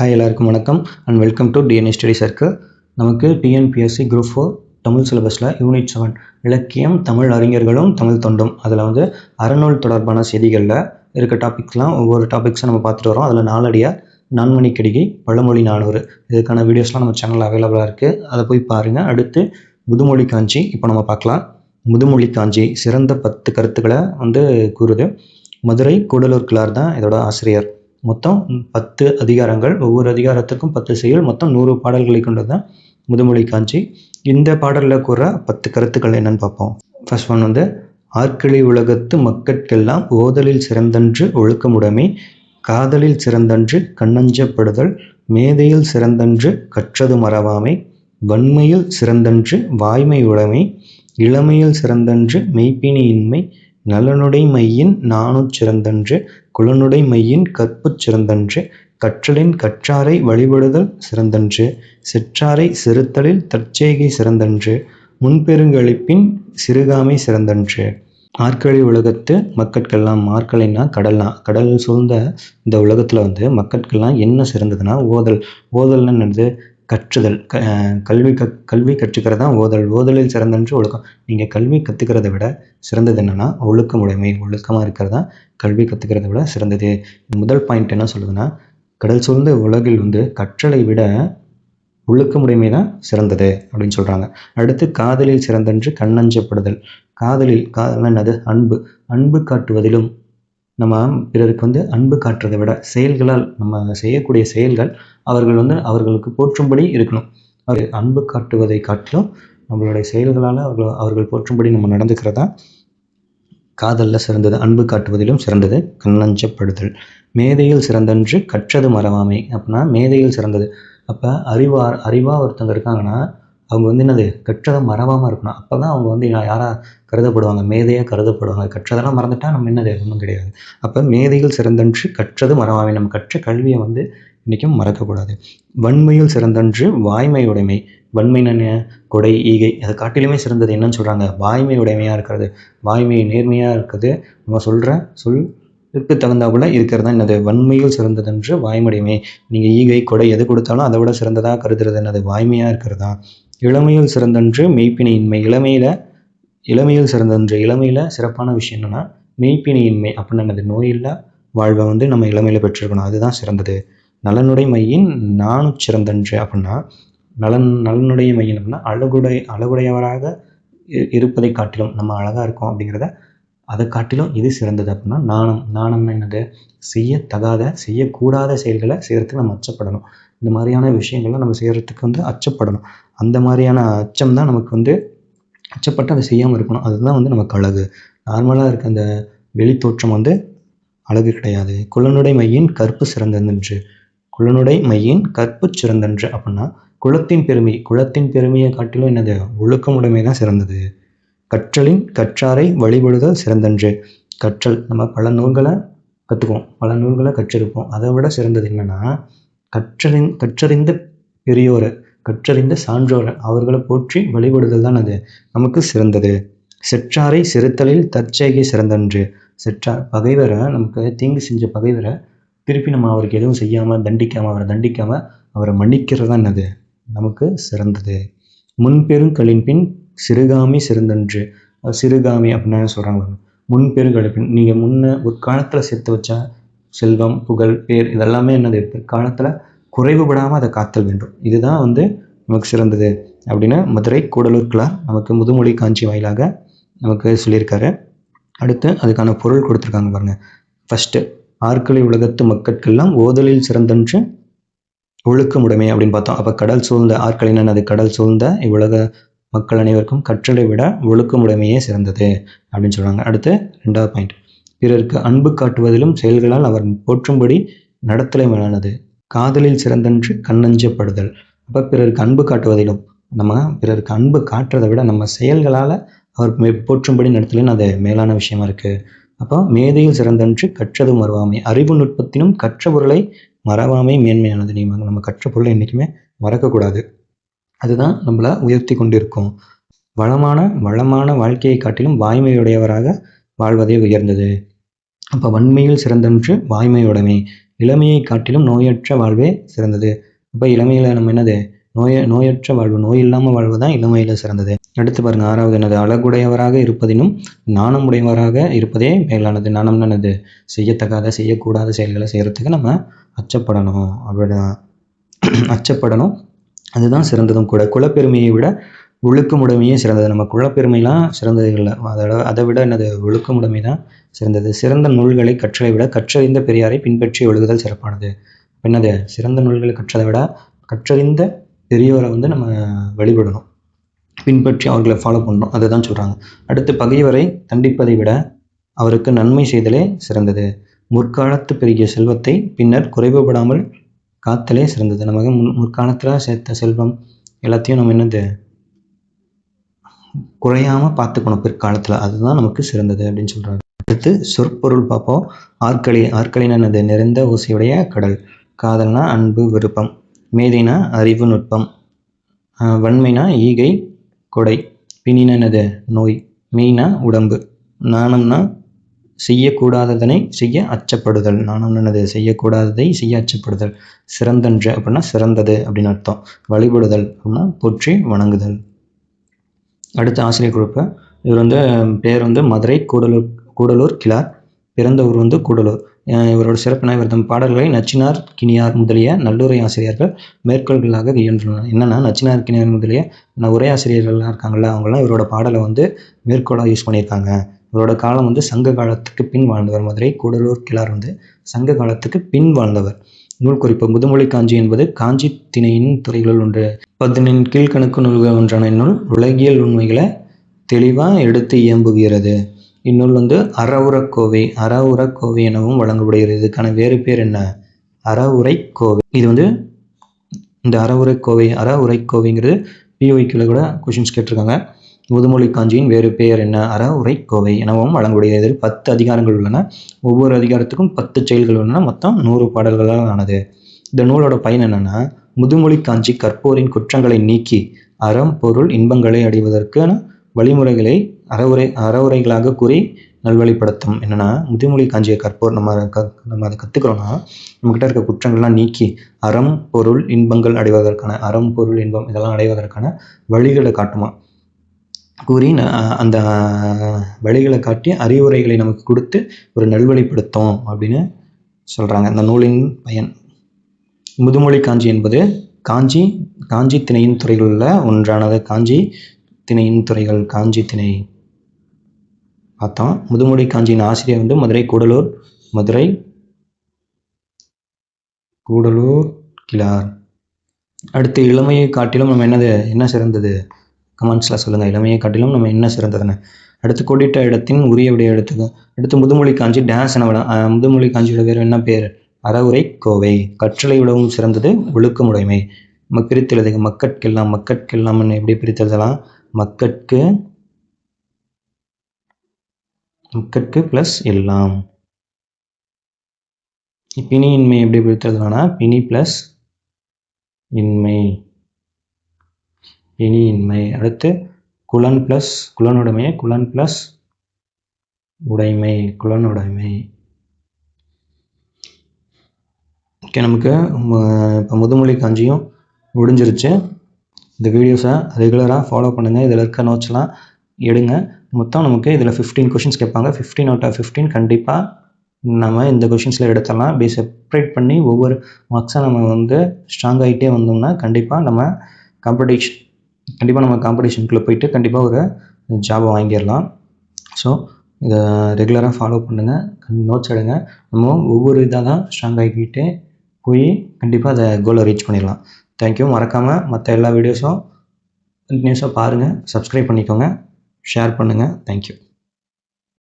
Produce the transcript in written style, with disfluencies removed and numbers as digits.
Hi எல்லாருக்கும் வணக்கம் and welcome to DNA study circle. நமக்கு டிஎன்பிஎஸ்சி குரூப் 4 தமிழ் சிலபஸில் யூனிட் 7 இலக்கியம் தமிழ் அறிஞர்களும் தமிழ் தொண்டும் அதில் அறநூல் தொடர்பான செய்திகளில் இருக்க டாபிக்ஸ்லாம் ஒவ்வொரு டாபிக்ஸும் நம்ம பார்த்துட்டு வரோம். அதில் நாலடியார், நான்மணிக்கடிகை, பழமொழி 400 இதுக்கான வீடியோஸ்லாம் நம்ம சேனலில் அவைலபிளாக இருக்குது. அதை போய் பாருங்கள். அடுத்து முதுமொழி காஞ்சி இப்போ நம்ம பார்க்கலாம். முதுமொழி காஞ்சி சிறந்த 10 கருத்துக்களை கூறுது. மதுரை கூடலூர் கிளார் தான் இதோட ஆசிரியர். மொத்தம் 10 அதிகாரங்கள், ஒவ்வொரு அதிகாரத்துக்கும் 10 செயல், மொத்தம் 100 பாடல்களை கொண்டது தான் முதுமொழி காஞ்சி. இந்த பாடலில் கூற 10 கருத்துக்கள் என்னன்னு பார்ப்போம். ஃபர்ஸ்ட் ஒன் ஆர்க்கிளி உலகத்து மக்கட்கெல்லாம் ஓதலில் சிறந்தன்று ஒழுக்கமுடைமை, காதலில் சிறந்தன்று கண்ணஞ்சப்படுதல், மேதையில் சிறந்தன்று கற்றது மறவாமை, வன்மையில் சிறந்தன்று வாய்மை உடைமை, இளமையில் சிறந்தன்று மெய்ப்பினியின்மை, நலனுடை மையின் நாணுச் சிறந்தன்று, குலனுடை மையின் கற்புச் சிறந்தன்று, கற்றலின் கற்றாரை வழிபடுதல் சிறந்தன்று, செற்றாரை செறுத்தலில் தற்செய்கை சிறந்தன்று, முன்பெருங்களிப்பின் சிறுகாமை சிறந்தன்று. ஆர்க்கிளி உலகத்து மக்கட்கெல்லாம், ஆர்க்கலைன்னா கடல் சூழ்ந்த இந்த உலகத்தில் மக்கட்கெல்லாம் என்ன சிறந்ததுன்னா ஓதல்னு என்னது? கற்றுதல். கல்வி கற்றுக்கிறது தான் ஓதல். ஓதலில் சிறந்தன்று ஒழுக்கம். நீங்கள் கல்வி கற்றுக்கிறத விட சிறந்தது என்னென்னா ஒழுக்கமுடைமை. ஒழுக்கமாக இருக்கிறது தான் கல்வி கற்றுக்கிறத விட சிறந்தது. முதல் பாயிண்ட் என்ன சொல்லுதுன்னா, கடல் சூழ்ந்த உலகில் கற்றலை விட ஒழுக்கமுடைமை தான் சிறந்தது அப்படின்னு சொல்கிறாங்க. அடுத்து காதலில் சிறந்தன்று கண்ணஞ்சப்படுதல். காதல் என்னது? அன்பு காட்டுவதிலும் நம்ம பிறருக்கு அன்பு காட்டுறதை விட செயல்களால், நம்ம செய்யக்கூடிய செயல்கள் அவர்களுக்கு போற்றும்படி இருக்கணும். அவர் அன்பு காட்டுவதை காட்டிலும் நம்மளுடைய செயல்களால் அவர்கள் போற்றும்படி நம்ம நடந்துக்கிறதா காதலில் சிறந்தது. அன்பு காட்டுவதிலும் சிறந்தது கண்ணஞ்சப்படுதல். மேதையில் சிறந்தன்று கற்றது மறவாமை. அப்படின்னா மேதையில் சிறந்தது. அப்போ அறிவா ஒருத்தங்க இருக்காங்கன்னா அவங்க என்னது? கற்றதை மறவாமல் இருக்கணும். அப்போ தான் அவங்க யாராக கருதப்படுவாங்க? மேதையாக கருதப்படுவாங்க. கற்றதெல்லாம் மறந்துட்டா நம்ம என்னது? ஒன்றும் கிடையாது. அப்போ மேதையில் சிறந்தன்று கற்றது மறவாமை. நம்ம கற்ற கல்வியை இன்றைக்கும் மறக்கக்கூடாது. வன்மையில் சிறந்தன்று வாய்மை உடைமை. வன்மைன்னு கொடை, ஈகை, அதை காட்டிலுமே சிறந்தது என்னன்னு சொல்கிறாங்க? வாய்மை உடைமையாக இருக்கிறது. வாய்மை நேர்மையாக இருக்குது. நம்ம சொல்கிற சொல்லுக்கு தகுந்தாப்புல இருக்கிறது தான் என்னது? வன்மையில் சிறந்ததென்று வாய்மையுடைமை. நீங்கள் ஈகை, கொடை எது கொடுத்தாலும் அதை விட சிறந்ததாக கருதுறது என்னது? வாய்மையாக இருக்கிறதா. இளமையில் சிறந்தன்று மெய்ப்பினியின்மை. இளமையில் சிறந்தன்று. இளமையில் சிறப்பான விஷயம் என்னென்னா மெய்ப்பினியின்மை. அப்படின்னு என்னது? நோயில்லா வாழ்வை நம்ம இளமையில் பெற்றிருக்கணும். அதுதான் சிறந்தது. நலனுடை மையின் நாணுச் சிறந்தன்று. அப்படின்னா நலனுடைய மையின் அப்படின்னா அழகுடையவராக இருப்பதை காட்டிலும், நம்ம அழகாக இருக்கோம் அப்படிங்கிறத அதை காட்டிலும் இது சிறந்தது. அப்படின்னா நாணம்னா என்னது? செய்யக்கூடாத செயல்களை செய்கிறதுக்கு நம்ம அச்சப்படணும். இந்த மாதிரியான விஷயங்கள்லாம் நம்ம செய்கிறதுக்கு அச்சப்படணும். அந்த மாதிரியான அச்சம் தான் நமக்கு அச்சப்பட்டு அதை செய்யாமல் இருக்கணும். அதுதான் நமக்கு அழகு. நார்மலாக இருக்க அந்த வெளித்தோற்றம் அழகு கிடையாது. குலனுடை மையின் கற்பு சிறந்தன்று. குலனுடை மையின் கற்பு சிறந்தன்று. அப்படின்னா குலத்தின் பெருமையை காட்டிலும் என்னது? ஒழுக்கமுடைமை தான் சிறந்தது. கற்றலின் கற்றாரை வழிபடுதல் சிறந்தன்று. கற்றல், நம்ம பல நூல்களை கற்றுக்குவோம், பல நூல்களை கற்றிருப்போம். அதை விட சிறந்தது என்னன்னா கற்றறிந்த பெரியோரை, கற்றறிந்த சான்றோரை, அவர்களை போற்றி வழிபடுதல் தான் அது நமக்கு சிறந்தது. செற்றாரை செறுத்தலில் தற்செய்கை சிறந்தன்று. பகைவரை, நமக்கு தீங்கு செஞ்ச பகைவரை திருப்பி நம்ம அவருக்கு எதுவும் செய்யாமல் தண்டிக்காமல் அவரை மன்னிக்கிறது தான் என்னது? நமக்கு சிறந்தது. முன்பெருங்களின் சிறுகாமி சிறந்தன்று. சிறுகாமி அப்படின்னு சொல்கிறாங்க. முன்பெருங்களின், நீங்கள் ஒரு காலத்தில் சேர்த்து வச்ச செல்வம், புகழ், பேர் இதெல்லாமே என்னது? பிற்காலத்தில் குறைவுபடாமல் அதை காத்தல் வேண்டும். இதுதான் நமக்கு சிறந்தது அப்படின்னு மதுரை கூடலூர் கிளார் நமக்கு முதுமொழி காஞ்சி வாயிலாக நமக்கு சொல்லியிருக்காரு. அடுத்து அதுக்கான பொருள் கொடுத்துருக்காங்க பாருங்க. ஃபர்ஸ்ட், ஆர்க்கிளி உலகத்து மக்கட்கெல்லாம் ஓதலில் சிறந்தன்று ஒழுக்கமுடைமை அப்படின்னு பார்த்தோம். அப்போ கடல் சூழ்ந்த ஆர்க்கிளின்னு அது கடல் சூழ்ந்த இவ்வுலக மக்கள் அனைவருக்கும் கற்றலை விட ஒழுக்கமுடைமையே சிறந்தது அப்படின்னு சொல்கிறாங்க. அடுத்து 2வது பாயிண்ட், பிறருக்கு அன்பு காட்டுவதிலும் செயல்களால் அவர் போற்றும்படி நடத்தலை மேலானது. காதலில் சிறந்தன்று கண்ணஞ்சப்படுதல். அப்போ பிறருக்கு அன்பு காட்டுவதிலும், நம்ம பிறருக்கு அன்பு காட்டுறதை விட நம்ம செயல்களால் அவர் போற்றும்படி நடத்தலைன்னு அது மேலான விஷயமா இருக்குது. அப்போ மேதையில் சிறந்தன்று கற்றது மறவாமை. அறிவு நுட்பத்தினும் கற்ற பொருளை மறவாமை மேன்மையானது. நம்ம கற்ற பொருளை என்றைக்குமே மறக்கக்கூடாது. அதுதான் நம்மளை உயர்த்தி கொண்டிருக்கும். வளமான வாழ்க்கையை காட்டிலும் வாய்மையுடையவராக வாழ்வதே உயர்ந்தது. அப்போ வன்மையில் சிறந்தன்று வாய்மையுடைமை. இளமையை காட்டிலும் நோயற்ற வாழ்வே சிறந்தது. அப்போ இளமையில் நம்ம என்னது நோயற்ற வாழ்வு, நோய் இல்லாமல் வாழ்வு தான் இளமையில் சிறந்தது. அடுத்து பாருங்க, 6வது என்னது, அழகுடையவராக இருப்பதினும் நாணமுடையவராக இருப்பதே மேலானது. நாணம்னு என்னது, செய்யத்தகாத செய்யக்கூடாத செயல்களை செய்கிறதுக்கு நம்ம அச்சப்படணும், அப்படிதான் அச்சப்படணும், அதுதான் சிறந்ததும் கூட. குலப்பெருமையை விட ஒழுக்கமுடைமையே சிறந்தது. நம்ம குலப்பெருமைலாம் சிறந்தது இல்லை, அதை விட என்னது, ஒழுக்கமுடைமை தான் சிறந்தது. சிறந்த நூல்களை கற்றலை விட கற்றறிந்த பெரியாரை பின்பற்றி ஒழுகுதல் சிறப்பானது. என்னது, சிறந்த நூல்களை கற்றதை விட கற்றறிந்த பெரியோரை நம்ம வழிபடணும், பின்பற்றி அவர்களை ஃபாலோ பண்ணணும், அதை தான் சொல்கிறாங்க. அடுத்து, பகைவரை தண்டிப்பதை விட அவருக்கு நன்மை செய்தலே சிறந்தது. முற்காலத்து பெருகிய செல்வத்தை பின்னர் குறைவுபடாமல் காத்தலே சிறந்தது. நமக்கு முற்காலத்தில் சேர்த்த செல்வம் எல்லாத்தையும் நம்ம என்னது குறையாமல் பார்த்துக்கணும் பிற்காலத்தில், அதுதான் நமக்கு சிறந்தது அப்படின்னு சொல்கிறாங்க. அடுத்து சொற்பொருள் பார்ப்போம். ஆற்களினா என்னது, நிறைந்த ஓசையுடைய கடல். காதல்னா அன்பு விருப்பம். மேதைனா அறிவு நுட்பம். வன்மைனா ஈகை கொடை. பிணினா என்னது, நோய். மெய்னா உடம்பு. நாணம்னா செய்யக்கூடாததனை செய்ய அச்சப்படுதல். நாணம் என்னது, செய்யக்கூடாததை செய்ய அச்சப்படுதல். சிறந்தன்று அப்படின்னா சிறந்தது அப்படின்னு அர்த்தம். வழிபடுதல் அப்படின்னா போற்றி வணங்குதல். அடுத்த ஆசிரியர் குறிப்பு. இவர் பேர் மதுரை கூடலூர் கிழார். பிறந்த ஊர் கூடலூர். இவரோட சிறப்புனா, இவர் தம் பாடல்களை நச்சினார் கிணியார் முதலிய நல்லுரை ஆசிரியர்கள் மேற்கோள்களாக இயன்றுள்ளனர். என்னென்னா, நச்சினார் கிணியார் முதலிய உரையாசிரியர்கள்லாம் இருக்காங்கள்ல, அவங்களாம் இவரோட பாடலை மேற்கோளாக யூஸ் பண்ணியிருக்காங்க. இவரோட காலம் சங்க காலத்துக்கு பின் வாழ்ந்தவர். மதுரை கூடலூர் கிழார் சங்க காலத்துக்கு பின் வாழ்ந்தவர். நூல் குறிப்பு. முதுமொழி காஞ்சி என்பது காஞ்சி திணையின் துறைகளுள் ஒன்று. 10 கீழ்கணக்கு நூல்கள் ஒன்றான இந்நூல் உலகியல் உண்மைகளை தெளிவாக எடுத்து இயம்புகிறது. இந்நூல் அறவுரைக்கோவை எனவும் வழங்கப்படுகிறது. இதுக்கான வேறு பேர் என்ன, அறவுரைக்கோவை. இது இந்த அறவுரைக்கோவைங்கிறது பிஓக்களை கூட கொஷின்ஸ் கேட்டிருக்காங்க. முதுமொழி காஞ்சியின் வேறு பெயர் என்ன, அறவுரைக்கோவை எனவும் வழங்கப்படுகிறது. இதில் 10 அதிகாரங்கள் உள்ளன. ஒவ்வொரு அதிகாரத்துக்கும் 10 செயல்கள் உள்ளன. மொத்தம் 100 பாடல்களால் ஆனது. இந்த நூலோட பயன் என்னன்னா, முதுமொழி காஞ்சி கற்போரின் குற்றங்களை நீக்கி அறம் பொருள் இன்பங்களை அடைவதற்கான வழிமுறைகளை அறவுரைகளாக கூறி நல்வழிப்படுத்தும். என்னன்னா, முதுமொழி காஞ்சியை கற்போர் நம்ம அதை கற்றுக்கிறோன்னா, நம்மக்கிட்ட இருக்க குற்றங்கள்லாம் நீக்கி அறம் பொருள் இன்பங்கள் அடைவதற்கான, அறம் பொருள் இன்பம் இதெல்லாம் அடைவதற்கான வழிகளை காட்டுமா, கூறி அந்த வழிகளை காட்டி அறிவுரைகளை நமக்கு கொடுத்து ஒரு நல்வழிப்படுத்தும் அப்படின்னு சொல்கிறாங்க. அந்த நூலின் பயன். முதுமொழி காஞ்சி என்பது காஞ்சி திணையின் துறைகளில் ஒன்றானது. காஞ்சி திணையின் துறைகள், காஞ்சி திணை பார்த்தோம். முதுமொழி காஞ்சியின் ஆசிரியர் மதுரை கூடலூர் கிழார். அடுத்து, இளமையை காட்டிலும் நம்ம என்ன சிறந்தது, கமெண்ட்ஸில் சொல்லுங்கள். இளமையை காட்டிலும் நம்ம என்ன சிறந்ததுன்னு. அடுத்து, கொடிட்ட இடத்தின் உரிய விடைய எடுத்துக்க. அடுத்து, முதுமொழி காஞ்சி டேஸ் என முதுமொழி காஞ்சியோட வேறு என்ன பேர், அறவுரைக்கோவை. கற்றலை விடவும் சிறந்தது ஒழுக்கமுடைமை. நம்ம பிரித்து எழுதுக. மக்கட்கெல்லாம் எப்படி பிரித்து எழுதலாம், மக்கட்கு ப்ளஸ் எல்லாம். பிணியின்மை எப்படி பிரித்து எழுதலாம்னா, பிணி ப்ளஸ் இன்மை. அடுத்து, குலன் ப்ளஸ் குலனுடைமை. குலன் ப்ளஸ் உடைமை. ஓகே, நமக்கு இப்போ முதுமொழி காஞ்சியும் முடிஞ்சிருச்சு. இந்த வீடியோஸை ரெகுலராக ஃபாலோ பண்ணுங்கள். இதில் இருக்க நோட்ஸ்லாம் எடுங்க. மொத்தம் நமக்கு இதில் 15 கொஷின்ஸ் கேட்பாங்க. 15 out of 15 கண்டிப்பாக நம்ம இந்த கொஷின்ஸில் எடுத்துடலாம். இப்படி செப்ரேட் பண்ணி ஒவ்வொரு மார்க்ஸாக நம்ம ஸ்ட்ராங் ஆகிட்டே வந்தோம்னா கண்டிப்பாக நம்ம காம்படிஷனுக்குள்ளே போயிட்டு கண்டிப்பாக ஒரு ஜாபை வாங்கிடலாம். ஸோ இதை ரெகுலராக ஃபாலோ பண்ணுங்கள், நோட்ஸ் எடுங்க. நம்ம ஒவ்வொரு இதாக தான் ஸ்ட்ராங் ஆகிக்கிட்டே போய் கண்டிப்பாக அதை கோலை ரீச் பண்ணிடலாம். தேங்க்யூ. மறக்காமல் மற்ற எல்லா வீடியோஸும் கண்டினியூஸாக பாருங்கள், சப்ஸ்கிரைப் பண்ணிக்கோங்க, ஷேர் பண்ணுங்கள். தேங்க்யூ.